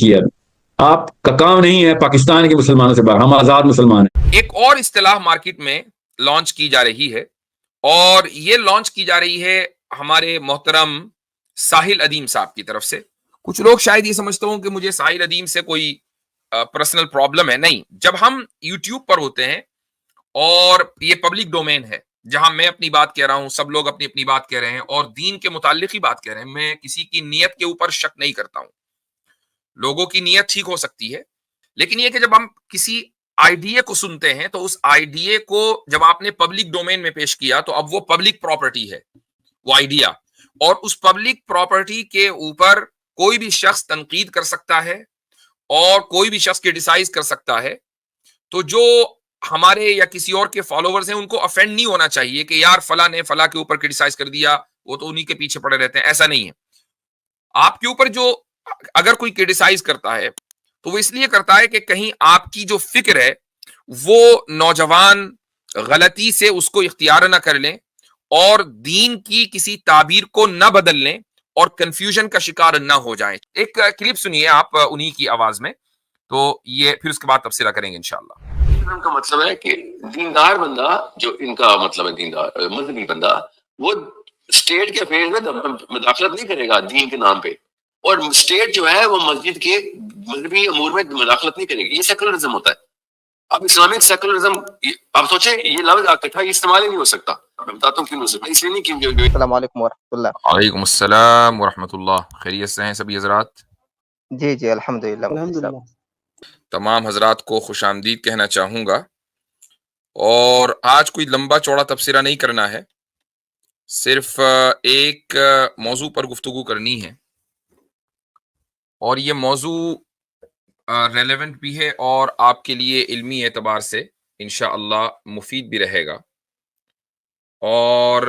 کیا. آپ کا کام نہیں ہے پاکستان کے مسلمانوں سے باہر، ہم آزاد مسلمان ہیں. ایک اور اصطلاح مارکیٹ میں لانچ کی جا رہی ہے، اور یہ لانچ کی جا رہی ہے ہمارے محترم ساحل ادیم صاحب کی طرف سے. کچھ لوگ شاید یہ سمجھتا ہوں کہ مجھے ساحل ادیم سے کوئی پرسنل پرابلم ہے. نہیں، جب ہم یوٹیوب پر ہوتے ہیں اور یہ پبلک ڈومین ہے جہاں میں اپنی بات کہہ رہا ہوں، سب لوگ اپنی اپنی بات کہہ رہے ہیں اور دین کے متعلق ہی بات کہہ رہے ہیں، میں کسی کی نیت کے اوپر شک نہیں کرتا ہوں. لوگوں کی نیت ٹھیک ہو سکتی ہے، لیکن یہ کہ جب ہم کسی آئیڈیا کو سنتے ہیں تو اس آئیڈیا کو جب آپ نے پبلک ڈومین میں پیش کیا تو اب وہ پبلک پراپرٹی ہے وہ آئیڈیا، اور اس پبلک پراپرٹی کے اوپر کوئی بھی شخص تنقید کر سکتا ہے اور کوئی بھی شخص کرٹیسائز کر سکتا ہے. تو جو ہمارے یا کسی اور کے فالوورز ہیں ان کو افینڈ نہیں ہونا چاہیے کہ یار فلاں نے فلاں کے اوپر کرٹیسائز کر دیا، وہ تو انہی کے پیچھے پڑے رہتے ہیں. ایسا نہیں ہے. آپ کے اوپر جو اگر کوئی کرٹیسائز کرتا ہے تو وہ اس لیے کرتا ہے کہ کہیں آپ کی جو فکر ہے وہ نوجوان غلطی سے اس کو اختیار نہ کر لیں اور دین کی کسی تعبیر کو نہ بدل لیں اور کنفیوژن کا شکار نہ ہو جائیں. ایک کلپ سنیے آپ انہی کی آواز میں، تو یہ پھر اس کے بعد تبصرہ کریں گے انشاءاللہ. ان کا مطلب ہے کہ دیندار بندہ، جو ان کا مطلب ہے دیندار مذہبی بندہ، وہ اسٹیٹ کے افیئر میں مداخلت نہیں کرے گا دین کے نام پہ، اور اسٹیٹ جو ہے وہ مسجد کے مذہبی امور میں مداخلت نہیں کرے گی. یہ سیکولرزم ہوتا ہے. اب اسلامک سیکولرزم، آپ سوچیں یہ لفظ اکٹھا استعمال ہی نہیں ہو سکتا. میں بتاتا ہوں کیوں نہیں ہو سکتا. اس لیے نہیں کہ السلام علیکم ورحمۃ اللہ. وعلیکم السلام ورحمۃ اللہ. خیریت سے ہیں سبھی حضرات؟ جی جی الحمدللہ. تمام حضرات کو خوش آمدید کہنا چاہوں گا، اور آج کوئی لمبا چوڑا تبصرہ نہیں کرنا ہے، صرف ایک موضوع پر گفتگو کرنی ہے، اور یہ موضوع ریلیونٹ بھی ہے اور آپ کے لیے علمی اعتبار سے انشاءاللہ مفید بھی رہے گا. اور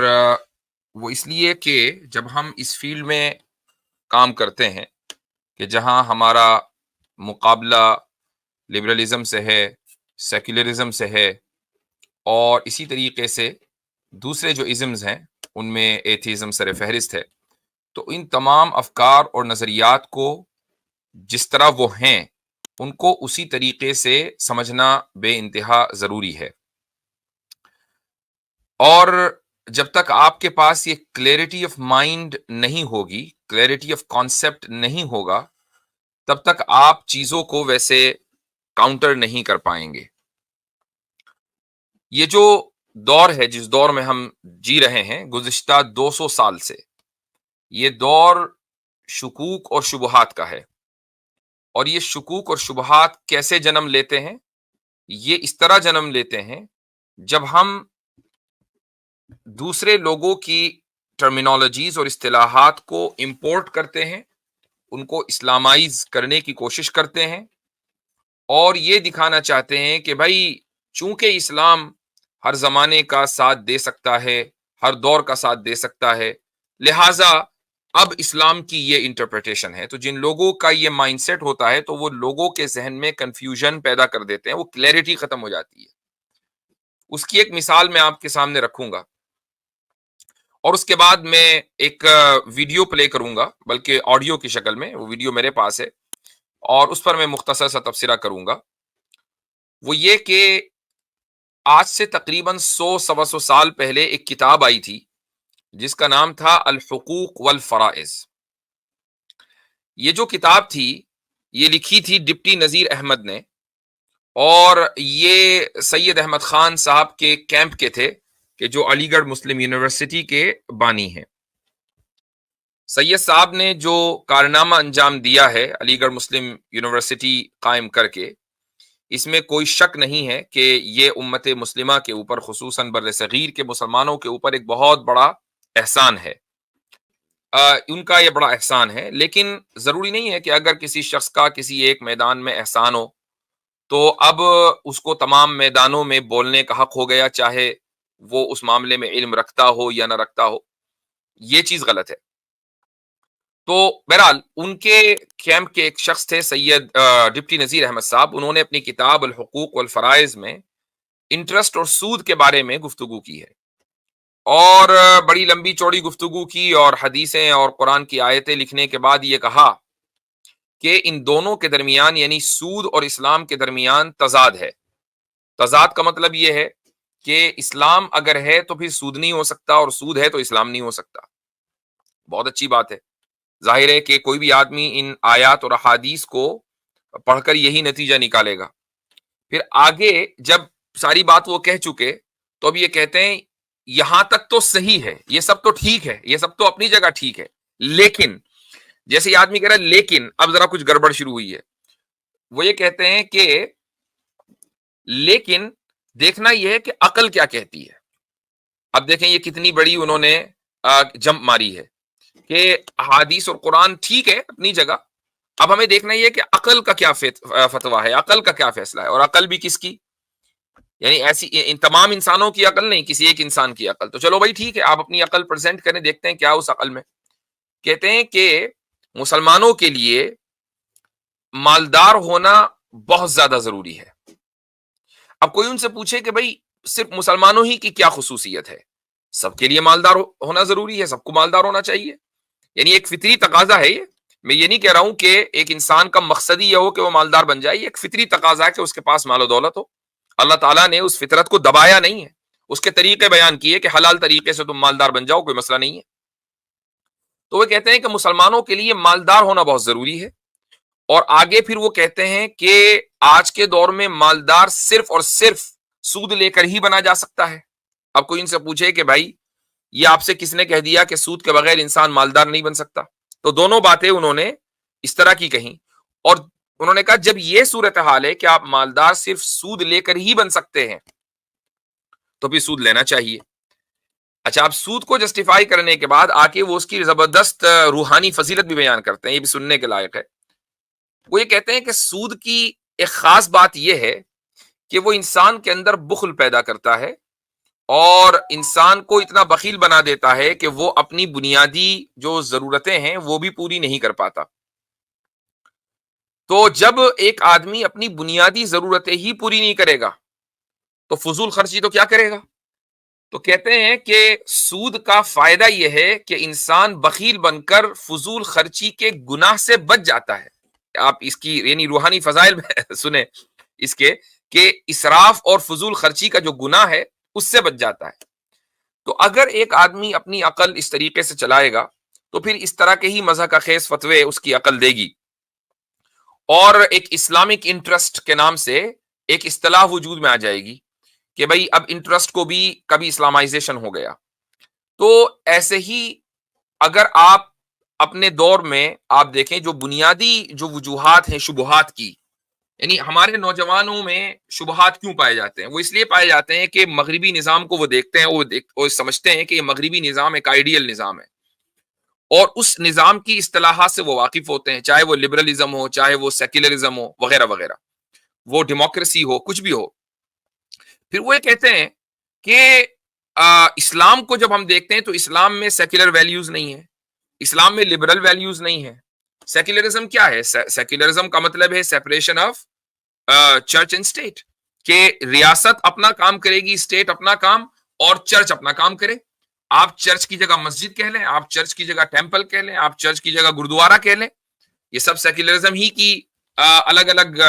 وہ اس لیے کہ جب ہم اس فیلڈ میں کام کرتے ہیں کہ جہاں ہمارا مقابلہ لبرلزم سے ہے، سیکولرزم سے ہے، اور اسی طریقے سے دوسرے جو ازمز ہیں ان میں ایتھیزم سر فہرست ہے، تو ان تمام افکار اور نظریات کو جس طرح وہ ہیں ان کو اسی طریقے سے سمجھنا بے انتہا ضروری ہے. اور جب تک آپ کے پاس یہ کلیئرٹی آف مائنڈ نہیں ہوگی، کلیئرٹی آف کانسیپٹ نہیں ہوگا، تب تک آپ چیزوں کو ویسے کاؤنٹر نہیں کر پائیں گے. یہ جو دور ہے، جس دور میں ہم جی رہے ہیں گزشتہ 200 سال سے، یہ دور شکوک اور شبہات کا ہے. اور یہ شکوک اور شبہات کیسے جنم لیتے ہیں؟ یہ اس طرح جنم لیتے ہیں جب ہم دوسرے لوگوں کی ٹرمینالوجیز اور اصطلاحات کو امپورٹ کرتے ہیں، ان کو اسلامائز کرنے کی کوشش کرتے ہیں، اور یہ دکھانا چاہتے ہیں کہ بھائی چونکہ اسلام ہر زمانے کا ساتھ دے سکتا ہے، ہر دور کا ساتھ دے سکتا ہے، لہٰذا اب اسلام کی یہ انٹرپریٹیشن ہے. تو جن لوگوں کا یہ مائنڈ سیٹ ہوتا ہے تو وہ لوگوں کے ذہن میں کنفیوژن پیدا کر دیتے ہیں، وہ کلیئرٹی ختم ہو جاتی ہے. اس کی ایک مثال میں آپ کے سامنے رکھوں گا، اور اس کے بعد میں ایک ویڈیو پلے کروں گا، بلکہ آڈیو کی شکل میں. وہ ویڈیو میرے پاس ہے اور اس پر میں مختصر سا تبصرہ کروں گا. وہ یہ کہ آج سے تقریباً 100 سال پہلے ایک کتاب آئی تھی جس کا نام تھا الحقوق والفرائض. یہ جو کتاب تھی یہ لکھی تھی ڈپٹی نذیر احمد نے، اور یہ سید احمد خان صاحب کے کیمپ کے تھے کہ جو علی گڑھ مسلم یونیورسٹی کے بانی ہیں. سید صاحب نے جو کارنامہ انجام دیا ہے علی گڑھ مسلم یونیورسٹی قائم کر کے، اس میں کوئی شک نہیں ہے کہ یہ امت مسلمہ کے اوپر، خصوصاً بر صغیر کے مسلمانوں کے اوپر ایک بہت بڑا احسان ہے. ان کا یہ بڑا احسان ہے، لیکن ضروری نہیں ہے کہ اگر کسی شخص کا کسی ایک میدان میں احسان ہو تو اب اس کو تمام میدانوں میں بولنے کا حق ہو گیا، چاہے وہ اس معاملے میں علم رکھتا ہو یا نہ رکھتا ہو. یہ چیز غلط ہے. تو بہرحال ان کے کیمپ کے ایک شخص تھے سید ڈپٹی نذیر احمد صاحب. انہوں نے اپنی کتاب الحقوق والفرائض میں انٹرسٹ اور سود کے بارے میں گفتگو کی ہے، اور بڑی لمبی چوڑی گفتگو کی، اور حدیثیں اور قرآن کی آیتیں لکھنے کے بعد یہ کہا کہ ان دونوں کے درمیان یعنی سود اور اسلام کے درمیان تضاد ہے. تضاد کا مطلب یہ ہے کہ اسلام اگر ہے تو پھر سود نہیں ہو سکتا، اور سود ہے تو اسلام نہیں ہو سکتا. بہت اچھی بات ہے. ظاہر ہے کہ کوئی بھی آدمی ان آیات اور احادیث کو پڑھ کر یہی نتیجہ نکالے گا. پھر آگے جب ساری بات وہ کہہ چکے تو اب یہ کہتے ہیں یہاں تک تو صحیح ہے، یہ سب تو ٹھیک ہے، یہ سب تو اپنی جگہ ٹھیک ہے، لیکن جیسے یہ آدمی کہہ رہا ہے لیکن اب ذرا کچھ گڑبڑ شروع ہوئی ہے. وہ یہ کہتے ہیں کہ لیکن دیکھنا یہ ہے کہ عقل کیا کہتی ہے. اب دیکھیں یہ کتنی بڑی انہوں نے جمپ ماری ہے کہ احادیث اور قرآن ٹھیک ہے اپنی جگہ، اب ہمیں دیکھنا یہ ہے کہ عقل کا کیا فتویٰ ہے، عقل کا کیا فیصلہ ہے. اور عقل بھی کس کی؟ یعنی ایسی ان تمام انسانوں کی عقل نہیں، کسی ایک انسان کی عقل. تو چلو بھائی ٹھیک ہے، آپ اپنی عقل پریزنٹ کریں، دیکھتے ہیں کیا اس عقل میں. کہتے ہیں کہ مسلمانوں کے لیے مالدار ہونا بہت زیادہ ضروری ہے. اب کوئی ان سے پوچھے کہ بھائی صرف مسلمانوں ہی کی کیا خصوصیت ہے؟ سب کے لیے مالدار ہونا ضروری ہے، سب کو مالدار ہونا چاہیے. یعنی ایک فطری تقاضا ہے. یہ میں یہ نہیں کہہ رہا ہوں کہ ایک انسان کا مقصد ہی یہ ہو کہ وہ مالدار بن جائے، یہ ایک فطری تقاضا ہے کہ اس کے پاس مال و دولت ہو. اللہ تعالیٰ نے اس فطرت کو دبایا نہیں ہے، اس کے طریقے بیان کیے کہ حلال طریقے سے تم مالدار بن جاؤ، کوئی مسئلہ نہیں ہے. تو وہ کہتے ہیں کہ مسلمانوں کے لیے مالدار ہونا بہت ضروری ہے. اور آگے پھر وہ کہتے ہیں کہ آج کے دور میں مالدار صرف اور صرف سود لے کر ہی بنا جا سکتا ہے. اب کوئی ان سے پوچھے کہ بھائی یہ آپ سے کس نے کہہ دیا کہ سود کے بغیر انسان مالدار نہیں بن سکتا؟ تو دونوں باتیں انہوں نے اس طرح کی کہیں، اور انہوں نے کہا جب یہ صورتحال ہے کہ آپ مالدار صرف سود لے کر ہی بن سکتے ہیں تو پھر سود لینا چاہیے. اچھا، آپ سود کو جسٹیفائی کرنے کے بعد آ کے وہ اس کی زبردست روحانی فضیلت بھی بیان کرتے ہیں، یہ بھی سننے کے لائق ہے. وہ یہ کہتے ہیں کہ سود کی ایک خاص بات یہ ہے کہ وہ انسان کے اندر بخل پیدا کرتا ہے اور انسان کو اتنا بخیل بنا دیتا ہے کہ وہ اپنی بنیادی جو ضرورتیں ہیں وہ بھی پوری نہیں کر پاتا. تو جب ایک آدمی اپنی بنیادی ضرورتیں ہی پوری نہیں کرے گا تو فضول خرچی تو کیا کرے گا؟ تو کہتے ہیں کہ سود کا فائدہ یہ ہے کہ انسان بخیل بن کر فضول خرچی کے گناہ سے بچ جاتا ہے. آپ اس کی یعنی روحانی فضائل سنیں اس کے کہ اسراف اور فضول خرچی کا جو گناہ ہے اس سے بچ جاتا ہے. تو اگر ایک آدمی اپنی عقل اس طریقے سے چلائے گا تو پھر اس طرح کے ہی مزہ کا خیز فتوے اس کی عقل دے گی. اور ایک اسلامک انٹرسٹ کے نام سے ایک اصطلاح وجود میں آ جائے گی کہ بھائی اب انٹرسٹ کو بھی کبھی اسلامائزیشن ہو گیا. تو ایسے ہی اگر آپ اپنے دور میں آپ دیکھیں جو بنیادی جو وجوہات ہیں شبہات کی، یعنی ہمارے نوجوانوں میں شبہات کیوں پائے جاتے ہیں؟ وہ اس لیے پائے جاتے ہیں کہ مغربی نظام کو وہ دیکھتے ہیں، وہ سمجھتے ہیں کہ یہ مغربی نظام ایک آئیڈیل نظام ہے اور اس نظام کی اصطلاحات سے وہ واقف ہوتے ہیں، چاہے وہ لبرلزم ہو، چاہے وہ سیکولرزم ہو، وغیرہ وغیرہ، وہ ڈیموکریسی ہو، کچھ بھی ہو. پھر وہ یہ کہتے ہیں کہ اسلام کو جب ہم دیکھتے ہیں تو اسلام میں سیکولر ویلیوز نہیں ہے، اسلام میں لبرل ویلیوز نہیں ہے. سیکولرزم کیا ہے؟ سیکولرزم کا مطلب ہے separation of church and state, کہ ریاست اپنا کام کرے گی، اسٹیٹ اپنا کام، اور چرچ اپنا کام کرے. آپ چرچ کی جگہ مسجد کہہ لیں، آپ چرچ کی جگہ ٹیمپل کہہ لیں، آپ چرچ کی جگہ گردوارہ کہہ لیں، یہ سب سیکولرزم ہی کی الگ الگ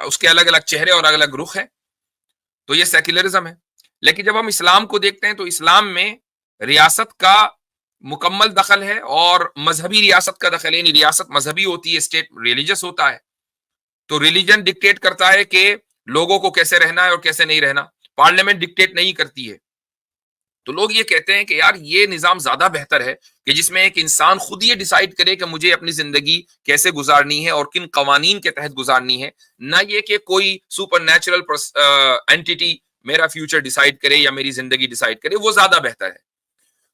اس کے الگ الگ چہرے اور الگ الگ رخ ہیں. تو یہ سیکولرزم ہے. لیکن جب ہم اسلام کو دیکھتے ہیں تو اسلام میں ریاست کا مکمل دخل ہے اور مذہبی ریاست کا دخل ہے. یعنی ریاست مذہبی ہوتی ہے، اسٹیٹ ریلیجس ہوتا ہے. تو ریلیجن ڈکٹیٹ کرتا ہے کہ لوگوں کو کیسے رہنا ہے اور کیسے نہیں رہنا، پارلیمنٹ ڈکٹیٹ نہیں کرتی ہے. تو لوگ یہ کہتے ہیں کہ یار یہ نظام زیادہ بہتر ہے کہ جس میں ایک انسان خود یہ ڈیسائیڈ کرے کہ مجھے اپنی زندگی کیسے گزارنی ہے اور کن قوانین کے تحت گزارنی ہے، نہ یہ کہ کوئی سپر نیچرل اینٹیٹی میرا فیوچر ڈیسائیڈ کرے یا میری زندگی ڈیسائیڈ کرے، وہ زیادہ بہتر ہے.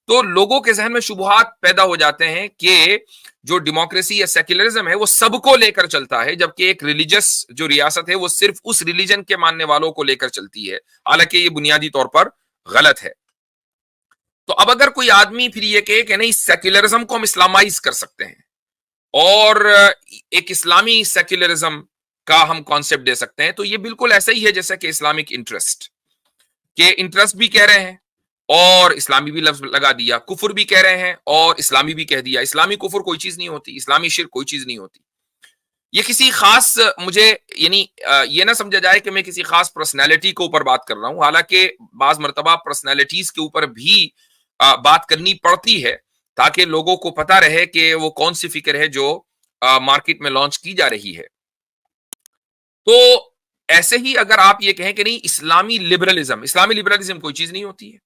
تو لوگوں کے ذہن میں شبہات پیدا ہو جاتے ہیں کہ جو ڈیموکریسی یا سیکولرزم ہے وہ سب کو لے کر چلتا ہے، جبکہ ایک ریلیجس جو ریاست ہے وہ صرف اس ریلیجن کے ماننے والوں کو لے کر چلتی ہے. حالانکہ یہ بنیادی طور پر غلط ہے. تو اب اگر کوئی آدمی پھر یہ کہے کہ نہیں سیکولرزم کو ہم اسلامائز کر سکتے ہیں اور ایک اسلامی سیکولرزم کا ہم کانسیپٹ دے سکتے ہیں، تو یہ بالکل ایسا ہی ہے جیسا کہ اسلامک انٹرسٹ، کہ انٹرسٹ بھی کہہ رہے ہیں اور اسلامی بھی لفظ لگا دیا، کفر بھی کہہ رہے ہیں اور اسلامی بھی کہہ دیا. اسلامی کفر کوئی چیز نہیں ہوتی، اسلامی شرک کوئی چیز نہیں ہوتی. یہ کسی خاص مجھے یعنی یہ نہ سمجھا جائے کہ میں کسی خاص پرسنالٹی کے اوپر بات کر رہا ہوں، حالانکہ بعض مرتبہ پرسنالٹیز کے اوپر بھی بات کرنی پڑتی ہے تاکہ لوگوں کو پتہ رہے کہ وہ کون سی فکر ہے جو مارکیٹ میں لانچ کی جا رہی ہے. تو ایسے ہی اگر آپ یہ کہیں کہ نہیں اسلامی لبرلزم کوئی چیز نہیں ہوتی ہے.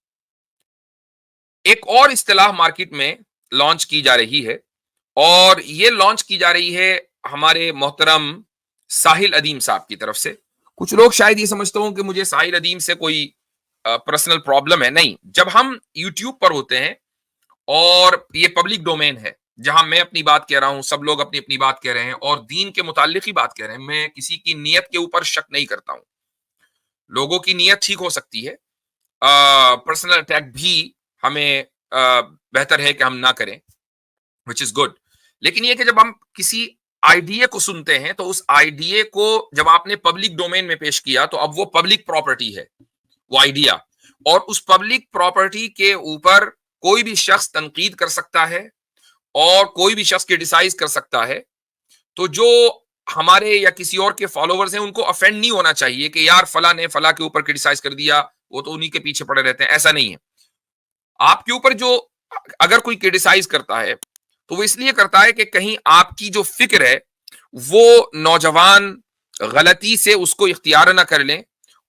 ایک اور اصطلاح مارکیٹ میں لانچ کی جا رہی ہے، اور یہ لانچ کی جا رہی ہے ہمارے محترم ساحل ادیم صاحب کی طرف سے. کچھ لوگ شاید یہ سمجھتے ہوں کہ مجھے ساحل ادیم سے کوئی پرسنل پرابلم ہے. نہیں، جب ہم یوٹیوب پر ہوتے ہیں اور یہ پبلک ڈومین ہے جہاں میں اپنی بات کہہ رہا ہوں، سب لوگ اپنی اپنی بات کہہ رہے ہیں اور دین کے متعلق ہی بات کہہ رہے ہیں، میں کسی کی نیت کے اوپر شک نہیں کرتا ہوں. لوگوں کی نیت ٹھیک ہو سکتی ہے، پرسنل اٹیک بھی ہمیں بہتر ہے کہ ہم نہ کریں، which is good. لیکن یہ کہ جب ہم کسی آئیڈیا کو سنتے ہیں تو اس آئیڈیا کو جب آپ نے پبلک ڈومین میں پیش کیا تو اب وہ پبلک پراپرٹی ہے وہ آئیڈیا، اور اس پبلک پراپرٹی کے اوپر کوئی بھی شخص تنقید کر سکتا ہے اور کوئی بھی شخص کرٹیسائز کر سکتا ہے. تو جو ہمارے یا کسی اور کے فالوورز ہیں ان کو افینڈ نہیں ہونا چاہیے کہ یار فلاں نے فلاں کے اوپر کرٹیسائز کر دیا، وہ تو انہی کے پیچھے پڑے رہتے ہیں. ایسا نہیں ہے. آپ کے اوپر جو اگر کوئی کرٹیسائز کرتا ہے تو وہ اس لیے کرتا ہے کہ کہیں آپ کی جو فکر ہے وہ نوجوان غلطی سے اس کو اختیار نہ کر لیں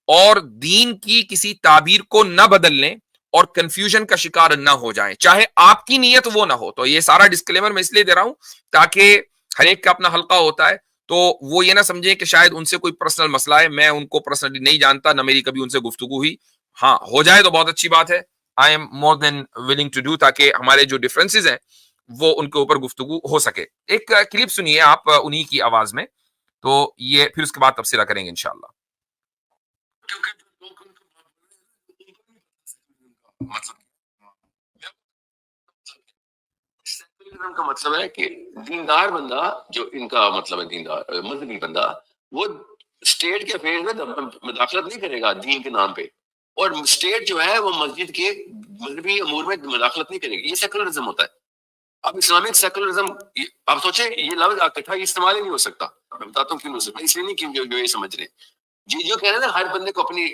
اور دین کی کسی تعبیر کو نہ بدل لیں اور کنفیوژن کا شکار نہ ہو جائیں، چاہے آپ کی نیت وہ نہ ہو. تو یہ سارا ڈسکلیمر میں اس لیے دے رہا ہوں تاکہ ہر ایک کا اپنا حلقہ ہوتا ہے، تو وہ یہ نہ سمجھیں کہ شاید ان سے کوئی پرسنل مسئلہ ہے. میں ان کو پرسنلی نہیں جانتا، نہ میری کبھی ان سے گفتگو ہوئی. ہاں ہو جائے تو بہت اچھی بات ہے. I am more than willing to do تاکہ ہمارے جو ڈفرینسز ہیں وہ ان کے اوپر گفتگو ہو سکے. ایک کلپ سنیے آپ انہی کی آواز میں، تو یہ پھر اس کے بعد تفصیلہ کریں گے انشاءاللہ. سیکولرزم کا مطلب ہے کہ دیندار بندہ جو ان کا مطلب ہے دیندار مذہبی بندہ وہ اسٹیٹ کے افیئر میں مداخلت نہیں کرے گا دین کے نام پہ، اور اسٹیٹ جو ہے وہ مسجد کے مذہبی امور میں مداخلت نہیں کرے گی. یہ سیکولرزم ہوتا ہے. اب اسلامک سیکولرزم آپ سوچیں یہ لفظ اکٹھا استعمال ہی نہیں ہو سکتا. میں بتاتا ہوں کیوں نہیں ہو سکتا. اس لیے نہیں کہ جو یہ سمجھ رہے ہیں جی جو کہہ رہے ہیں نا ہر بندے کو اپنی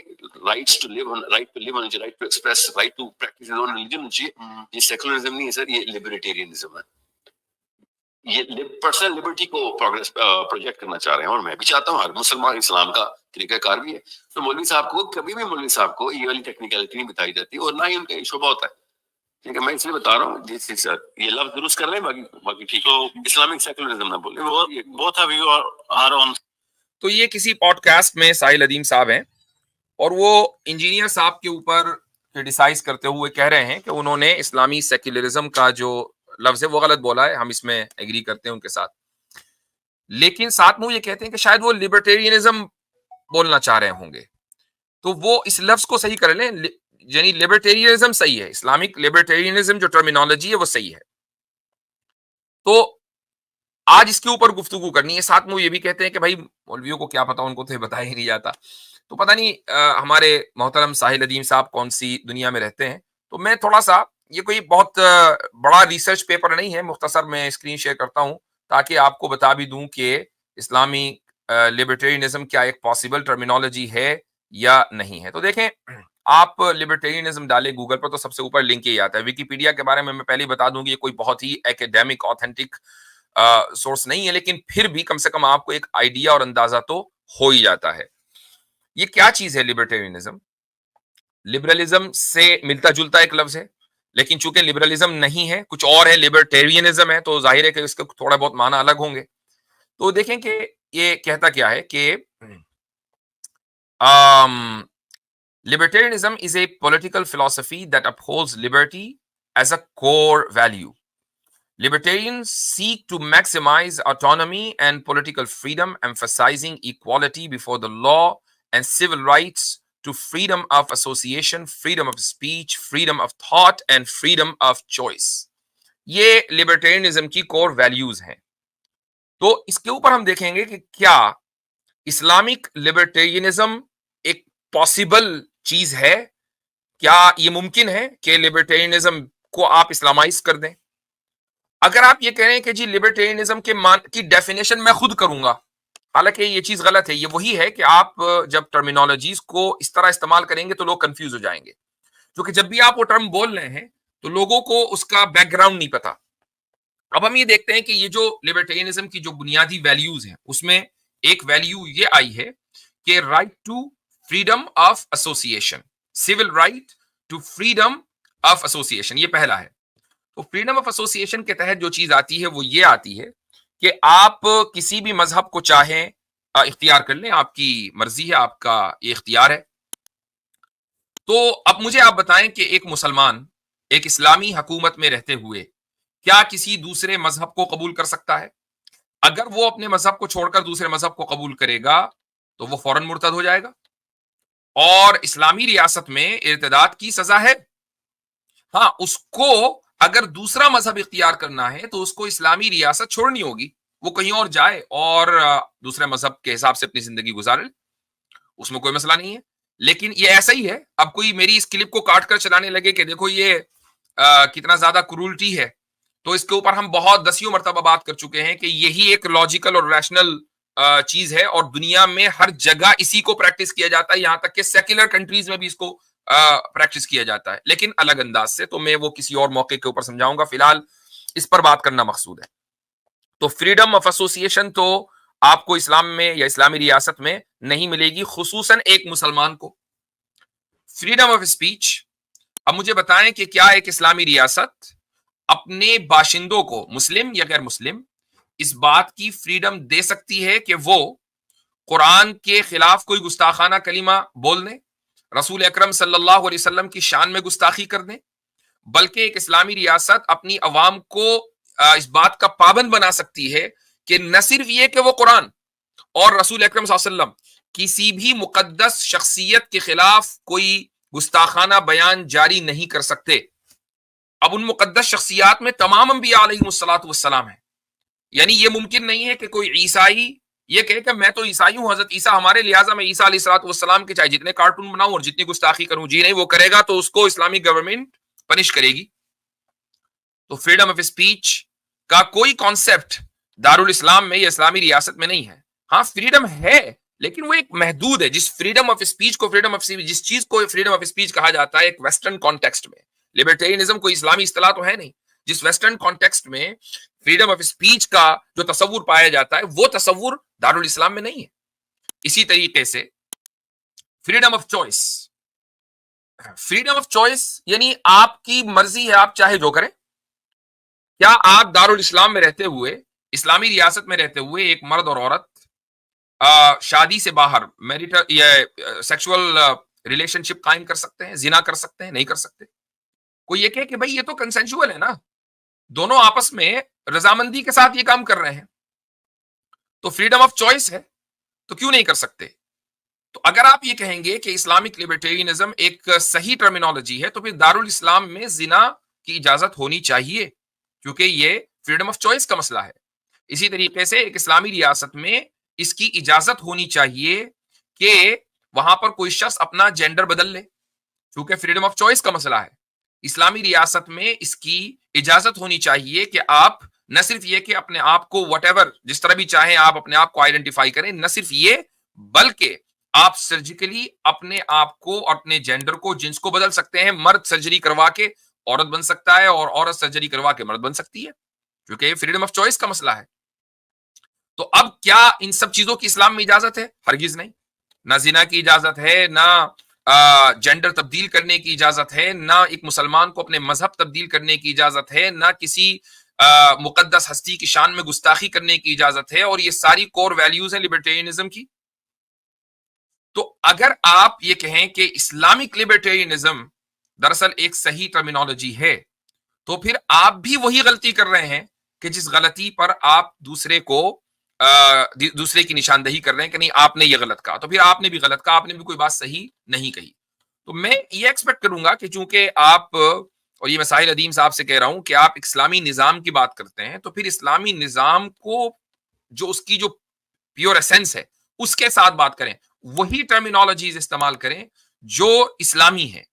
rights to live right to live ہونا چاہیے، right to express, right to practise his own religion ہونا چاہیے. یہ سیکولرزم نہیں ہے سر، یہ لبرٹیرینزم ہے. یہ پرسنل لبرٹی کو پروگریس پروجیکٹ کرنا چاہ رہے ہیں، اور میں بھی چاہتا ہوں ہر مسلمان اسلام کا طریقہ کار بھی ہے. تو مولوی صاحب کو کبھی بھی مولوی صاحب کو یہ والی ٹیکنیکلٹی نہیں بتائی جاتی اور نہ ہی ان کا شعبہ ہوتا ہے. ٹھیک ہے، میں اس لیے بتا رہا ہوں جی سر یہ لفظ درست کر رہے ہیں، باقی ٹھیک ہے. اسلامک سیکولرزم نہ بولیں. Both of you are on. تو یہ کسی پوڈ کاسٹ میں ساحل ادیم صاحب ہیں اور وہ انجینئر صاحب کے اوپر کرٹیسائز کرتے ہوئے کہہ رہے ہیں کہ انہوں نے اسلامی سیکولرزم کا جو لفظ ہے وہ غلط بولا ہے. ہم اس میں ایگری کرتے ہیں ان کے ساتھ، لیکن ساتھ میں یہ کہتے ہیں کہ شاید وہ لبرٹیرینزم بولنا چاہ رہے ہوں گے. تو وہ اس لفظ کو صحیح کر لیں، یعنی لبرٹیرینزم صحیح ہے، اسلامک لبرٹیرینزم جو ٹرمینالوجی ہے وہ صحیح ہے. تو آج اس کے اوپر گفتگو کرنی ہے. ساتھ میں یہ بھی کہتے ہیں کہ بھائی مولویوں کو کیا پتا، ان کو تو بتایا ہی نہیں جاتا. تو پتہ نہیں ہمارے محترم ساحل ادیم صاحب کون سی دنیا میں رہتے ہیں. تو میں تھوڑا سا، یہ کوئی بہت بڑا ریسرچ پیپر نہیں ہے، مختصر میں اسکرین شیئر کرتا ہوں تاکہ آپ کو بتا بھی دوں کہ اسلامی لبرٹیرینزم کیا ایک پاسبل ٹرمینالوجی ہے یا نہیں ہے. تو دیکھیں آپ لبرٹیرینزم ڈالے گوگل پر تو سب سے اوپر لنک ہی آتا ہے. ویکیپیڈیا کے بارے میں پہلے ہی بتا دوں کہ یہ کوئی بہت ہی ایکیڈیمک آتھینٹک سورس نہیں ہے، لیکن پھر بھی کم سے کم آپ کو ایک آئیڈیا اور اندازہ تو ہو ہی جاتا ہے. یہ کیا چیز ہے لبرٹیرینزم؟ لبرلزم سے ملتا جلتا ایک لفظ ہے، لیکن چونکہ لبرلزم نہیں ہے، کچھ اور ہے، لبرٹیرینزم ہے، تو ظاہر ہے کہ اس کے تھوڑا بہت معنی الگ ہوں گے. تو دیکھیں کہ یہ کہتا کیا ہے کہ libertarianism is a political philosophy that upholds liberty as a core value. Libertarians seek to maximize autonomy and political freedom, emphasizing equality before the law and civil rights to freedom of association, freedom of speech, freedom of thought, and freedom of choice. یہ libertarianism کی core values ہیں. تو اس کے اوپر ہم دیکھیں گے کہ کیا اسلامک لبرٹیرینزم ایک پاسبل چیز ہے، کیا یہ ممکن ہے کہ لبرٹیرینزم کو آپ اسلامائز کر دیں؟ اگر آپ یہ کہہ رہے ہیں کہ جی لبرٹیرینزم کی ڈیفینیشن میں خود کروں گا، حالانکہ یہ چیز غلط ہے. یہ وہی ہے کہ آپ جب ٹرمینالوجیز کو اس طرح استعمال کریں گے تو لوگ کنفیوز ہو جائیں گے، کیونکہ جب بھی آپ وہ ٹرم بول رہے ہیں تو لوگوں کو اس کا بیک گراؤنڈ نہیں پتا. اب ہم یہ دیکھتے ہیں کہ یہ جو لبرٹیرینزم کی جو بنیادی ویلیوز ہیں اس میں ایک ویلیو یہ آئی ہے کہ right to freedom of association, civil right to freedom of association, یہ پہلا ہے. تو فریڈم آف ایسوسیشن کے تحت جو چیز آتی ہے وہ یہ آتی ہے کہ آپ کسی بھی مذہب کو چاہیں اختیار کر لیں، آپ کی مرضی ہے، آپ کا یہ اختیار ہے. تو اب مجھے آپ بتائیں کہ ایک مسلمان ایک اسلامی حکومت میں رہتے ہوئے کیا کسی دوسرے مذہب کو قبول کر سکتا ہے؟ اگر وہ اپنے مذہب کو چھوڑ کر دوسرے مذہب کو قبول کرے گا تو وہ فوراً مرتد ہو جائے گا، اور اسلامی ریاست میں ارتداد کی سزا ہے. ہاں، اس کو اگر دوسرا مذہب اختیار کرنا ہے تو اس کو اسلامی ریاست چھوڑنی ہوگی، وہ کہیں اور جائے اور دوسرے مذہب کے حساب سے اپنی زندگی گزارے، اس میں کوئی مسئلہ نہیں ہے. لیکن یہ ایسا ہی ہے، اب کوئی میری اس کلپ کو کاٹ کر چلانے لگے کہ دیکھو یہ کتنا زیادہ کرولٹی ہے، تو اس کے اوپر ہم بہت دسیوں مرتبہ بات کر چکے ہیں کہ یہی ایک لاجیکل اور ریشنل چیز ہے، اور دنیا میں ہر جگہ اسی کو پریکٹس کیا جاتا ہے، یہاں تک کہ سیکولر کنٹریز میں بھی اس کو پریکٹس کیا جاتا ہے، لیکن الگ انداز سے. تو میں وہ کسی اور موقع کے اوپر سمجھاؤں گا، فی الحال اس پر بات کرنا مقصود ہے. تو فریڈم آف ایسوسیشن تو آپ کو اسلام میں یا اسلامی ریاست میں نہیں ملے گی، خصوصاً ایک مسلمان کو. فریڈم آف اسپیچ، اب مجھے بتائیں کہ کیا ایک اسلامی ریاست اپنے باشندوں کو، مسلم یا غیر مسلم، اس بات کی فریڈم دے سکتی ہے کہ وہ قرآن کے خلاف کوئی گستاخانہ کلمہ بول دیں، رسول اکرم صلی اللہ علیہ وسلم کی شان میں گستاخی کر دیں؟ بلکہ ایک اسلامی ریاست اپنی عوام کو اس بات کا پابند بنا سکتی ہے کہ نہ صرف یہ کہ وہ قرآن اور رسول اکرم صلی اللہ علیہ وسلم کسی بھی مقدس شخصیت کے خلاف کوئی گستاخانہ بیان جاری نہیں کر سکتے. اب ان مقدس شخصیات میں تمام انبیاء علیہ الصلوۃ والسلام ہیں، یعنی یہ ممکن نہیں ہے کہ کوئی عیسائی یہ کہے کہ میں تو عیسائی ہوں، حضرت عیسیٰ ہمارے، لہٰذا میں عیسیٰ علیہ الصلوۃ والسلام کے چاہے جتنے کارٹون بناؤں اور جتنی گستاخی کروں، جی نہیں، وہ کرے گا تو اس کو اسلامی گورنمنٹ پنش کرے گی. تو فریڈم آف اسپیچ کا کوئی کانسیپٹ دارالاسلام میں یا اسلامی ریاست میں نہیں ہے. ہاں فریڈم ہے، لیکن وہ ایک محدود ہے. جس فریڈم آف اسپیچ کو جس چیز کو فریڈم آف اسپیچ کہا جاتا ہے ایک ویسٹرن کانٹیکسٹ میں، لبرٹیرینزم کوئی اسلامی اصطلاح تو ہے نہیں، جس ویسٹرن کانٹیکسٹ میں فریڈم آف اسپیچ کا جو تصور پایا جاتا ہے وہ تصور دارالاسلام میں نہیں ہے. اسی طریقے سے freedom of choice, freedom of choice یعنی آپ کی مرضی ہے، آپ چاہے جو کریں. کیا آپ دارالاسلام میں رہتے ہوئے، اسلامی ریاست میں رہتے ہوئے، ایک مرد اور عورت شادی سے باہر میریٹل یا سیکشول ریلیشن شپ قائم کر سکتے ہیں، زنا کر سکتے ہیں؟ نہیں کر سکتے. کوئی یہ کہے کہ بھائی یہ تو کنسینشول ہے نا، دونوں آپس میں رضامندی کے ساتھ یہ کام کر رہے ہیں، تو فریڈم آف چوائس ہے، تو کیوں نہیں کر سکتے؟ تو اگر آپ یہ کہیں گے کہ اسلامک لبرٹیرینزم ایک صحیح ٹرمینالوجی ہے تو پھر دارالاسلام میں زنا کی اجازت ہونی چاہیے، کیونکہ یہ فریڈم آف چوائس کا مسئلہ ہے. اسی طریقے سے ایک اسلامی ریاست میں اس کی اجازت ہونی چاہیے کہ وہاں پر کوئی شخص اپنا جینڈر بدل لے، کیونکہ فریڈم آف چوائس کا مسئلہ ہے. اسلامی ریاست میں اس کی اجازت ہونی چاہیے کہ آپ نہ صرف یہ کہ اپنے آپ کو وٹ ایور جس طرح بھی چاہیں آپ اپنے آپ کو آئیڈینٹیفائی کریں، نہ صرف یہ بلکہ آپ سرجیکلی اپنے آپ کو، اپنے جینڈر کو، جنس کو بدل سکتے ہیں. مرد سرجری کروا کے عورت بن سکتا ہے اور عورت سرجری کروا کے مرد بن سکتی ہے، کیونکہ یہ فریڈم آف چوائس کا مسئلہ ہے. تو اب کیا ان سب چیزوں کی اسلام میں اجازت ہے؟ ہرگز نہیں. نہ زنا کی اجازت ہے، نہ جینڈر تبدیل کرنے کی اجازت ہے، نہ ایک مسلمان کو اپنے مذہب تبدیل کرنے کی اجازت ہے، نہ کسی مقدس ہستی کی شان میں گستاخی کرنے کی اجازت ہے. اور یہ ساری کور ویلیوز ہیں لبرٹیرینزم کی. تو اگر آپ یہ کہیں کہ اسلامک لبرٹیرینزم دراصل ایک صحیح ٹرمینالوجی ہے، تو پھر آپ بھی وہی غلطی کر رہے ہیں کہ جس غلطی پر آپ دوسرے کی نشاندہی کر رہے ہیں کہ نہیں آپ نے یہ غلط کہا، تو پھر آپ نے بھی غلط کہا، آپ نے بھی کوئی بات صحیح نہیں کہی. تو میں یہ ایکسپیکٹ کروں گا کہ چونکہ آپ، اور یہ میں ساحل ادیم صاحب سے کہہ رہا ہوں، کہ آپ اسلامی نظام کی بات کرتے ہیں، تو پھر اسلامی نظام کو جو اس کی جو پیور ایسنس ہے اس کے ساتھ بات کریں، وہی ٹرمینالوجیز استعمال کریں جو اسلامی ہیں.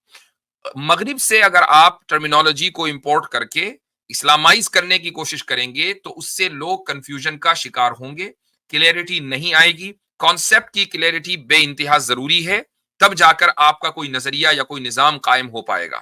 مغرب سے اگر آپ ٹرمینالوجی کو امپورٹ کر کے اسلامائز کرنے کی کوشش کریں گے تو اس سے لوگ کنفیوژن کا شکار ہوں گے، کلیئرٹی نہیں آئے گی. کانسیپٹ کی کلیئرٹی بے انتہا ضروری ہے، تب جا کر آپ کا کوئی نظریہ یا کوئی نظام قائم ہو پائے گا.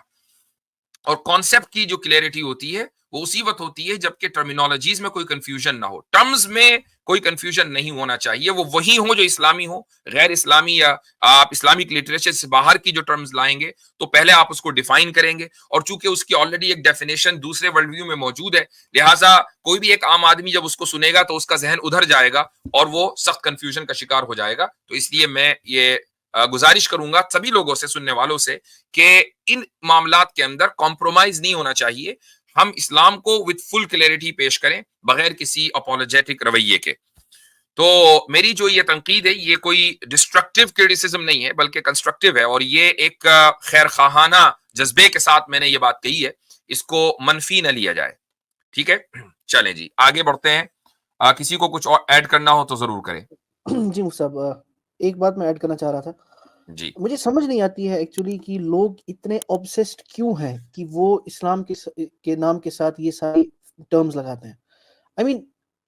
اور کانسیپٹ کی جو کلیئرٹی ہوتی ہے وہ اسی وقت ہوتی ہے جبکہ ٹرمینالوجیز میں کوئی کنفیوژن نہ ہو. ٹرمز میں کوئی کنفیوژن نہیں ہونا چاہیے، وہ وہی ہوں جو اسلامی ہو. غیر اسلامی یا آپ اسلامک لٹریچر سے باہر کی جو ٹرمز لائیں گے تو پہلے آپ اس کو ڈیفائن کریں گے، اور چونکہ اس کی آلریڈی ایک ڈیفینیشن دوسرے ورلڈ ویو میں موجود ہے، لہٰذا کوئی بھی ایک عام آدمی جب اس کو سنے گا تو اس کا ذہن ادھر جائے گا اور وہ سخت کنفیوژن کا شکار ہو جائے گا. تو اس لیے میں یہ گزارش کروں گا سبھی لوگوں سے، سننے والوں سے، کہ ان معاملات کے اندر کمپرومائز نہیں ہونا چاہیے. ہم اسلام کو وتھ فل کلیئرٹی پیش کریں بغیر کسی اپولوجیٹک رویے کے. تو میری جو یہ تنقید ہے یہ کوئی ڈسٹرکٹیو کرٹیسزم نہیں ہے بلکہ کنسٹرکٹیو ہے، اور یہ ایک خیر خواہانہ جذبے کے ساتھ میں نے یہ بات کہی ہے، اس کو منفی نہ لیا جائے. ٹھیک ہے، چلیں جی آگے بڑھتے ہیں. کسی کو کچھ اور ایڈ کرنا ہو تو ضرور کریں. جی مفتی صاحب، ایک بات میں ایڈ کرنا چاہ رہا تھا. جی مجھے سمجھ نہیں آتی ہے ایکچولی کہ لوگ اتنے obsessed کیوں ہیں کہ وہ اسلام کے نام کے ساتھ یہ ساری ٹرمز لگاتے ہیں. I mean,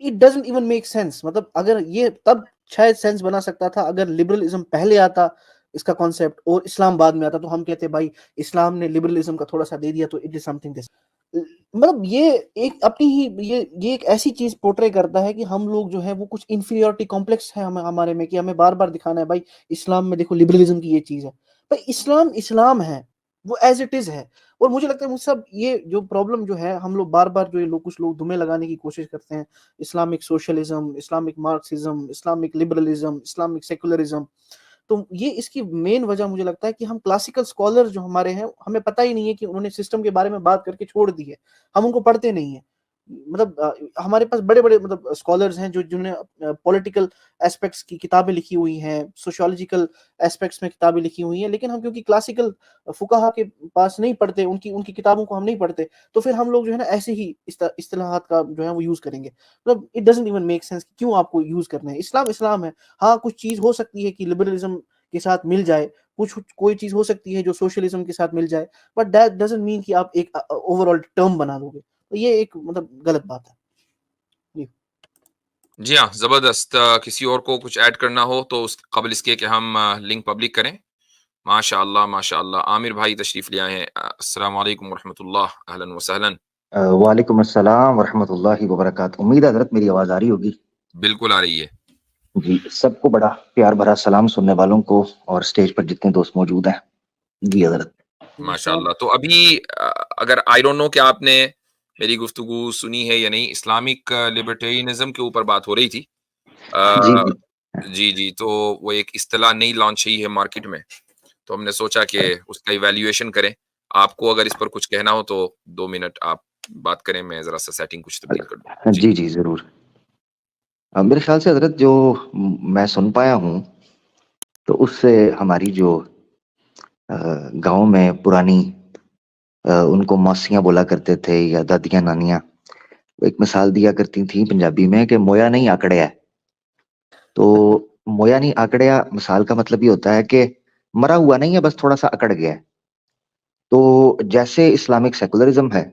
it doesn't even make sense. مطلب اگر یہ تب شاید سینس بنا سکتا تھا اگر لبرلزم پہلے آتا اس کا کانسیپٹ اور اسلام بعد میں آتا، تو ہم کہتے بھائی اسلام نے لبرلزم کا تھوڑا سا دے دیا تو it is some thing this. مطلب یہ ایک اپنی ہی یہ ایک ایسی چیز پورٹرے کرتا ہے کہ ہم لوگ جو ہے وہ کچھ انفیریورٹی کمپلیکس ہے ہمارے میں، کہ ہمیں بار بار دکھانا ہے بھائی اسلام میں دیکھو لبرلزم کی یہ چیز ہے. بھائی اسلام ہے، وہ ایز اٹ از ہے. اور مجھے لگتا ہے مجھ سب یہ جو پرابلم جو ہے ہم لوگ بار بار جو لوگ کچھ لوگ دمیں لگانے کی کوشش کرتے ہیں، Islamic socialism, Islamic Marxism, Islamic liberalism, Islamic secularism. تو یہ اس کی مین وجہ مجھے لگتا ہے کہ ہم کلاسیکل اسکالر جو ہمارے ہیں ہمیں پتہ ہی نہیں ہے کہ انہوں نے سسٹم کے بارے میں بات کر کے چھوڑ دی ہے، ہم ان کو پڑھتے نہیں ہیں. مطلب ہمارے پاس بڑے بڑے مطلب اسکالرز ہیں جنہوں نے پولیٹیکل ایسپیکٹس کی کتابیں لکھی ہوئی ہیں، سوشیولوجیکل ایسپیکٹس میں کتابیں لکھی ہوئی ہیں، لیکن ہم کیونکہ کلاسیکل فقہا کے پاس نہیں پڑھتے، ان کی کتابوں کو ہم نہیں پڑھتے، تو پھر ہم لوگ جو ہے نا ایسے ہی اصطلاحات کا جو ہے وہ یوز کریں گے. مطلب it doesn't even make sense کہ کیوں آپ کو یوز کرنا ہے. اسلام ہے. ہاں کچھ چیز ہو سکتی ہے کہ لبرلزم کے ساتھ مل جائے، کوئی چیز ہو سکتی ہے جو سوشلزم کے ساتھ مل جائے، بٹ دیٹ ڈزنٹ مین کہ آپ ایک اوور آل ٹرم بنا دو گے. تو یہ ایک مطلب غلط بات ہے. جی ہاں، زبردست. کسی اور کو کچھ ایڈ کرنا ہو تو اس قبل اس کے کہ ہم لنک پبلک کریں. ماشاء اللہ ماشاء اللہ. عامر بھائی تشریف لے آئے ہیں. السلام علیکم ورحمۃ اللہ، اہلا وسہلا. وعلیکم السلام ورحمۃ اللہ وبرکاتہ. امید ہے حضرت میری آواز آ رہی ہوگی. بالکل آ رہی ہے. جی سب کو بڑا پیار بھرا سلام، سننے والوں کو اور اسٹیج پر جتنے دوست موجود ہیں. جی حضرت ماشاء اللہ. تو ابھی اگر آئی ڈونٹ نو کہ آپ نے میری گفتگو سنی ہے یا نہیں، اسلامک لبرٹیرینزم کے اوپر بات ہو رہی تھی. جی تو وہ ایک اصطلاح نئی لانچ ہوئی ہے مارکیٹ میں، تو ہم نے سوچا کہ اس کا ایویلیویشن کریں. آپ کو اگر اس پر کچھ کہنا ہو تو 2 منٹ آپ بات کریں، میں ذرا سا سیٹنگ کچھ تبدیل کر دوں. جی ضرور. میرے خیال سے حضرت جو میں سن پایا ہوں تو اس سے ہماری جو گاؤں میں پرانی ان کو موسیاں بولا کرتے تھے یا دادیاں نانیاں، ایک مثال دیا کرتی تھیں پنجابی میں کہ مویا نہیں آکڑیا. تو مویا نہیں آکڑیا مثال کا مطلب یہ ہوتا ہے کہ مرا ہوا نہیں ہے، بس تھوڑا سا اکڑ گیا ہے. تو جیسے اسلامک سیکولرزم ہے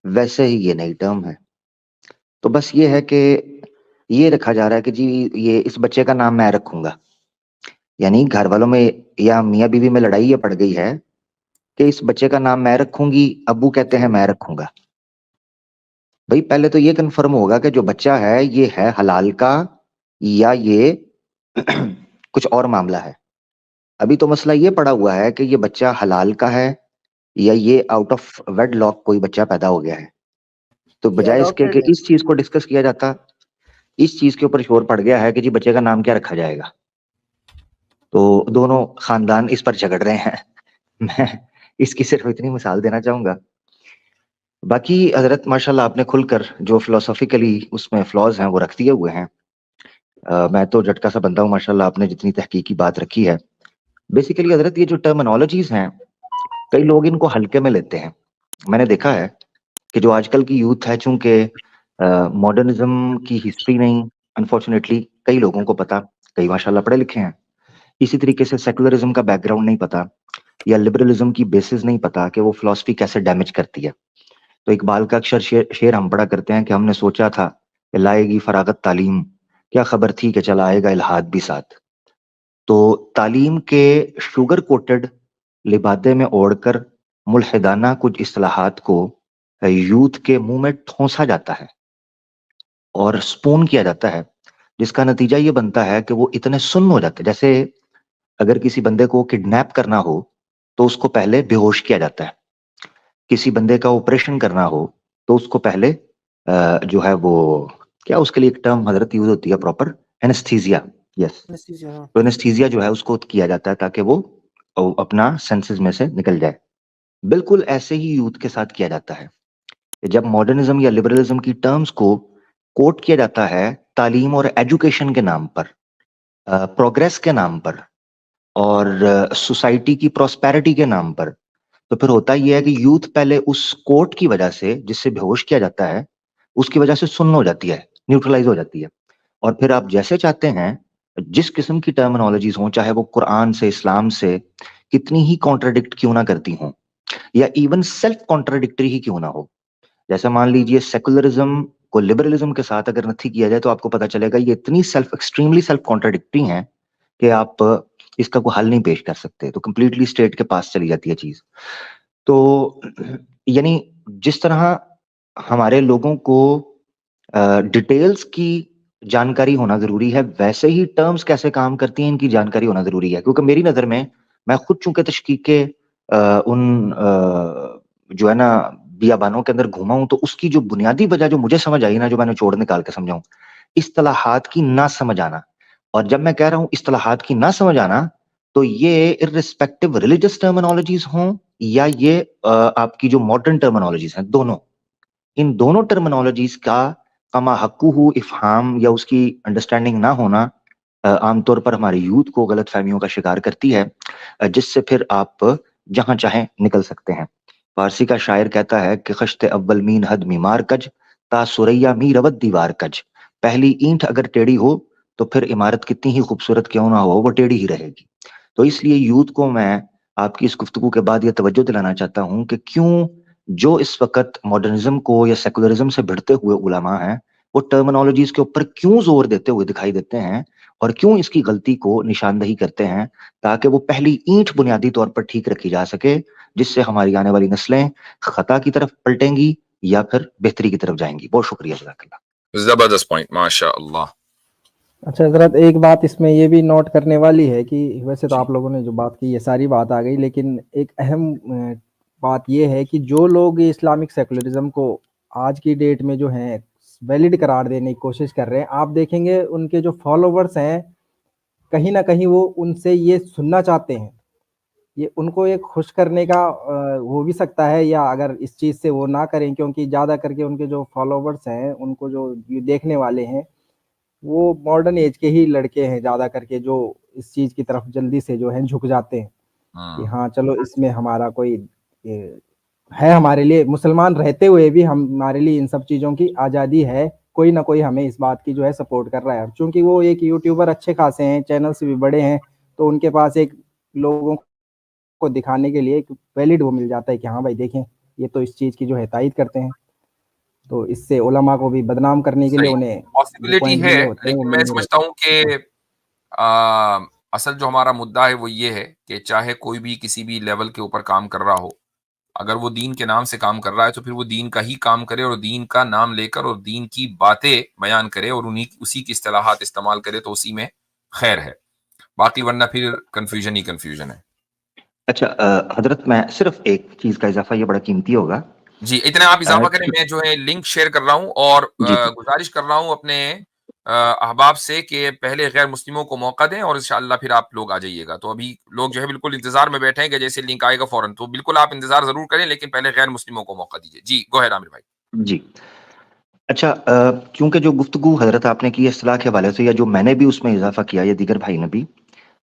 ویسے ہی یہ نئی ٹرم ہے. تو بس یہ ہے کہ یہ رکھا جا رہا ہے کہ جی یہ اس بچے کا نام میں رکھوں گا، یعنی گھر والوں میں یا میاں بیوی میں لڑائی یہ پڑ گئی ہے کہ اس بچے کا نام میں رکھوں گی، ابو کہتے ہیں میں رکھوں گا. بھئی پہلے تو یہ کنفرم ہوگا کہ جو بچہ ہے یہ ہے حلال کا یا یہ کچھ اور معاملہ ہے. ابھی تو مسئلہ یہ پڑا ہوا ہے کہ یہ بچہ حلال کا ہے یا یہ آؤٹ آف ویڈ لاک کوئی بچہ پیدا ہو گیا ہے. تو بجائے اس کے کہ اس چیز کو ڈسکس کیا جاتا، اس چیز کے اوپر شور پڑ گیا ہے کہ جی بچے کا نام کیا رکھا جائے گا. تو دونوں خاندان اس پر جھگڑ رہے ہیں. میں اس کی صرف اتنی مثال دینا چاہوں گا. باقی حضرت ماشاءاللہ آپ نے کھل کر جو فلسفیکلی اس میں فلاز ہیں وہ رکھ دیے ہوئے ہیں. میں تو جھٹکا سا بندہ ہوں ماشاءاللہ آپ نے جتنی تحقیقی بات رکھی ہے. بیسیکلی حضرت یہ جو ٹرمنالوجیز ہیں کئی لوگ ان کو ہلکے میں لیتے ہیں. میں نے دیکھا ہے کہ جو آج کل کی یوتھ ہے، چونکہ ماڈرنزم کی ہسٹری نہیں انفارچونیٹلی کئی لوگوں کو پتا، کئی ماشاءاللہ پڑھے لکھے ہیں، اسی طریقے سے سیکولرزم کا بیک گراؤنڈ نہیں پتا یا لبرلزم کی بیسز نہیں پتا کہ وہ فلسفی کیسے ڈیمیج کرتی ہے. تو اقبال کا اکثر شعر ہم پڑھا کرتے ہیں کہ ہم نے سوچا تھا کہ لائے گی فراغت تعلیم، کیا خبر تھی کہ چلا آئے گا الہاد بھی ساتھ۔ تو تعلیم کے شوگر کوٹڈ لبادے میں اوڑھ کر ملحدانہ کچھ اصطلاحات کو یوتھ کے منہ میں ٹھونسا جاتا ہے اور سپون کیا جاتا ہے، جس کا نتیجہ یہ بنتا ہے کہ وہ اتنے سن ہو جاتے ہیں۔ جیسے اگر کسی بندے کو کڈنیپ کرنا ہو تو اس کو پہلے بے ہوش کیا جاتا ہے، کسی بندے کا آپریشن کرنا ہو تو اس کو پہلے جو ہے وہ کیا اس کے لیے ایک ٹرم حضرت یوز ہوتی ہے پراپر، اینستھیزیا، یس، تو اینستھیزیا جو ہے اس کو کیا جاتا ہے تاکہ وہ اپنا سینسز میں سے نکل جائے۔ بالکل ایسے ہی یوتھ کے ساتھ کیا جاتا ہے کہ جب ماڈرنزم یا لبرلزم کی ٹرمز کو کوٹ کیا جاتا ہے تعلیم اور ایجوکیشن کے نام پر، پروگریس کے نام پر اور سوسائٹی کی پراسپیرٹی کے نام پر، تو پھر ہوتا یہ ہے کہ یوتھ پہلے اس کوٹ کی وجہ سے جس سے بے ہوش کیا جاتا ہے اس کی وجہ سے سن ہو جاتی ہے، نیوٹرلائز ہو جاتی ہے، اور پھر آپ جیسے چاہتے ہیں جس قسم کی ٹرمنالوجیز ہوں، چاہے وہ قرآن سے اسلام سے کتنی ہی کانٹراڈکٹ کیوں نہ کرتی ہوں یا ایون سیلف کانٹراڈکٹری ہی کیوں نہ ہو، جیسے مان لیجئے سیکولرزم کو لبرلزم کے ساتھ اگر نتھی کیا جائے تو آپ کو پتا چلے گا یہ اتنی ایکسٹریملی سیلف کانٹراڈکٹری ہیں کہ آپ اس کا کوئی حل نہیں پیش کر سکتے، تو کمپلیٹلی اسٹیٹ کے پاس چلی جاتی ہے چیز۔ تو یعنی جس طرح ہمارے لوگوں کو ڈیٹیلز کی جانکاری ہونا ضروری ہے، ویسے ہی ٹرمز کیسے کام کرتی ہیں ان کی جانکاری ہونا ضروری ہے، کیونکہ میری نظر میں خود چونکہ تشکیک کے ان جو ہے نا بیابانوں کے اندر گھوما ہوں، تو اس کی جو بنیادی وجہ جو مجھے سمجھ آئی نا، جو میں نے چوڑ نکال کے سمجھاؤں، اصطلاحات کی نہ سمجھ آنا۔ اور جب میں کہہ رہا ہوں اصطلاحات کی نہ سمجھ آنا تو یہ ارریسپیکٹو ریلیجس ٹرمنالوجیز ہوں یا یہ آپ کی جو ماڈرن ٹرمنالوجیز ہیں، دونوں، ان دونوں ٹرمنالوجیز کا کما حقوہ افہام یا اس کی انڈرسٹینڈنگ نہ ہونا عام طور پر ہمارے یوتھ کو غلط فہمیوں کا شکار کرتی ہے، جس سے پھر آپ جہاں چاہیں نکل سکتے ہیں۔ فارسی کا شاعر کہتا ہے کہ خشت اول مین حد میمار کج تا سریا می رود دیوار کج، پہلی اینٹ اگر ٹیڑھی ہو تو پھر عمارت کتنی ہی خوبصورت کیوں نہ ہو وہ ٹیڑھی ہی رہے گی۔ تو اس لیے یوتھ کو میں آپ کی اس گفتگو کے بعد یہ توجہ دلانا چاہتا ہوں کہ کیوں جو اس وقت ماڈرنزم کو یا سیکولرزم سے بھڑتے ہوئے علماء ہیں وہ ٹرمنالوجیز کے اوپر کیوں زور دیتے ہوئے دکھائی دیتے ہیں اور کیوں اس کی غلطی کو نشاندہی کرتے ہیں، تاکہ وہ پہلی اینٹ بنیادی طور پر ٹھیک رکھی جا سکے، جس سے ہماری آنے والی نسلیں خطا کی طرف پلٹیں گی یا پھر بہتری کی طرف جائیں گی۔ بہت شکریہ، جزاک اللہ۔ زبردست پوائنٹ، ماشاء اللہ۔ اچھا حضرت، ایک بات اس میں یہ بھی نوٹ کرنے والی ہے کہ ویسے تو آپ لوگوں نے جو بات کی یہ ساری بات آ گئی، لیکن ایک اہم بات یہ ہے کہ جو لوگ اسلامک سیکولرزم کو آج کی ڈیٹ میں جو ہیں ویلڈ قرار دینے کی کوشش کر رہے ہیں، آپ دیکھیں گے ان کے جو فالوورز ہیں کہیں نہ کہیں وہ ان سے یہ سننا چاہتے ہیں، یہ ان کو ایک خوش کرنے کا ہو بھی سکتا ہے، یا اگر اس چیز سے وہ نہ کریں، کیونکہ زیادہ کر کے ان کے جو فالوورز ہیں، ان کو جو دیکھنے والے ہیں وہ ماڈرن ایج کے ہی لڑکے ہیں زیادہ کر کے، جو اس چیز کی طرف جلدی سے جو ہیں جھک جاتے ہیں کہ ہاں چلو اس میں ہمارا کوئی ہے، ہمارے لیے مسلمان رہتے ہوئے بھی ہمارے لیے ان سب چیزوں کی آزادی ہے، کوئی نہ کوئی ہمیں اس بات کی جو ہے سپورٹ کر رہا ہے۔ چونکہ وہ ایک یوٹیوبر اچھے خاصے ہیں، چینل سے بھی بڑے ہیں، تو ان کے پاس ایک لوگوں کو دکھانے کے لیے ایک ویلڈ وہ مل جاتا ہے کہ ہاں بھائی دیکھیں یہ تو اس چیز کی جو ہے تائید کرتے ہیں، تو اس سے علماء کو بھی بدنام کرنے کے لیے انہیں پاسبلٹی ہے، لیکن میں سمجھتا ہوں کہ اصل جو ہمارا مدعا ہے وہ یہ ہے کہ چاہے کوئی بھی کسی بھی لیول کے اوپر کام کر رہا ہو، اگر وہ دین کے نام سے کام کر رہا ہے تو پھر وہ دین کا ہی کام کرے اور دین کا نام لے کر اور دین کی باتیں بیان کرے اور اسی کی اصطلاحات استعمال کرے تو اسی میں خیر ہے، باقی ورنہ پھر کنفیوژن ہی کنفیوژن ہے۔ اچھا حضرت، میں صرف ایک چیز کا اضافہ، یہ بڑا قیمتی ہوگا جی، اتنا آپ اضافہ کریں، میں جو ہے لنک شیئر کر رہا ہوں اور گزارش کر رہا ہوں اپنے احباب سے کہ پہلے غیر مسلموں کو موقع دیں اور انشاءاللہ پھر آپ لوگ آ جائیے گا۔ تو ابھی لوگ جو ہے بالکل انتظار میں بیٹھے ہیں کہ جیسے لنک آئے گا فوراً، تو بالکل آپ انتظار ضرور کریں، لیکن پہلے غیر مسلموں کو موقع دیجیے۔ جی گو اہیڈ عامر بھائی۔ جی اچھا، کیونکہ جو گفتگو حضرت آپ نے کی اصطلاح کے حوالے سے، یا جو میں نے بھی اس میں اضافہ کیا یا دیگر بھائی نے بھی،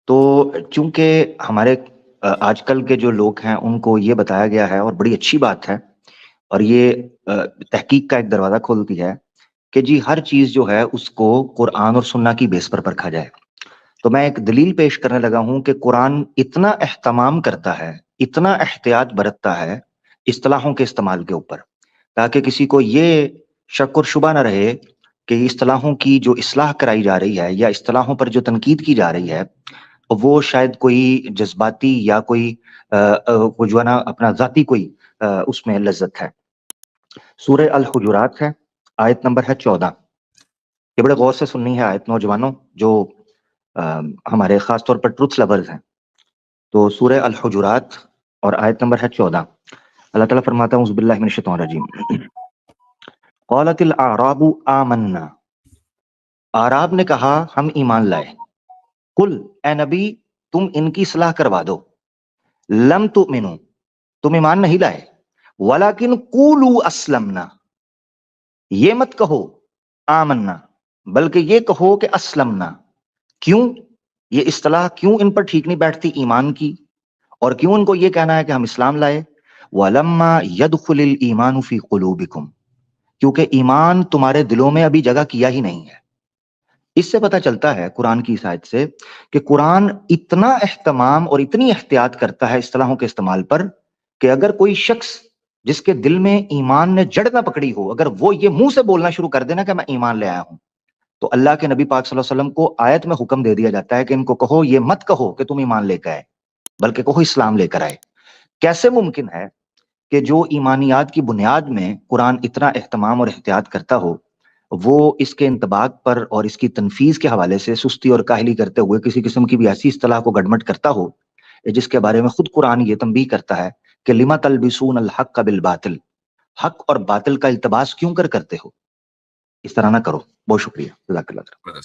تو چونکہ ہمارے آج کل کے جو لوگ ہیں ان کو یہ بتایا گیا ہے، اور بڑی اچھی بات ہے، اور یہ تحقیق کا ایک دروازہ کھولتی ہے کہ جی ہر چیز جو ہے اس کو قرآن اور سنہ کی بیس پر پرکھا جائے۔ تو میں ایک دلیل پیش کرنے لگا ہوں کہ قرآن اتنا اہتمام کرتا ہے، اتنا احتیاط برتتا ہے اصطلاحوں کے استعمال کے اوپر، تاکہ کسی کو یہ شک اور شبہ نہ رہے کہ اصطلاحوں کی جو اصلاح کرائی جا رہی ہے یا اصطلاحوں پر جو تنقید کی جا رہی ہے وہ شاید کوئی جذباتی یا کوئی جو ہے نا اپنا ذاتی کوئی اس میں لذت ہے۔ سورہ الحجرات ہے، آیت نمبر ہے 14۔ یہ بڑے غور سے سننی ہے آیت نوجوانوں جو ہمارے خاص طور پر ٹروتھ لورز ہیں۔ تو سورہ الحجرات اور آیت نمبر ہے 14، اللہ تعالیٰ فرماتا ہے اعوذ باللہ من الشیطان الرجیم، قالت الاعراب آمنا، اعراب نے کہا ہم ایمان لائے، قل اے نبی تم ان کی اصلاح کروا دو، لم تؤمنو تم ایمان نہیں لائے، ولیکن قولوا اسلمنا یہ مت کہو آمنا بلکہ یہ کہو کہ اسلمنا۔ کیوں یہ اصطلاح کیوں ان پر ٹھیک نہیں بیٹھتی ایمان کی، اور کیوں ان کو یہ کہنا ہے کہ ہم اسلام لائے؟ وَلَمَّا يَدْخُلِ الْإِيمَانُ فِي قُلُوبِكُمْ، کیونکہ ایمان تمہارے دلوں میں ابھی جگہ کیا ہی نہیں ہے۔ اس سے پتہ چلتا ہے قرآن کی اس آیت سے کہ قرآن اتنا اہتمام اور اتنی احتیاط کرتا ہے اصطلاحوں کے استعمال پر کہ اگر کوئی شخص جس کے دل میں ایمان نے جڑ نہ پکڑی ہو، اگر وہ یہ منہ سے بولنا شروع کر دینا کہ میں ایمان لے آیا ہوں، تو اللہ کے نبی پاک صلی اللہ علیہ وسلم کو آیت میں حکم دے دیا جاتا ہے کہ ان کو کہو یہ مت کہو کہ تم ایمان لے کر آئے بلکہ کہو اسلام لے کر آئے۔ کیسے ممکن ہے کہ جو ایمانیات کی بنیاد میں قرآن اتنا اہتمام اور احتیاط کرتا ہو وہ اس کے انطباق پر اور اس کی تنفیذ کے حوالے سے سستی اور کاہلی کرتے ہوئے کسی قسم کی بھی ایسی اصطلاح کو گڑمٹ کرتا ہو جس کے بارے میں خود قرآن یہ تنبیہ کرتا ہے کہ لما تلبسون الحق بالباطل، حق اور باطل کا التباس کیوں کرتے ہو، اس طرح نہ کرو۔ بہت شکریہ، جزاک اللہ خیر۔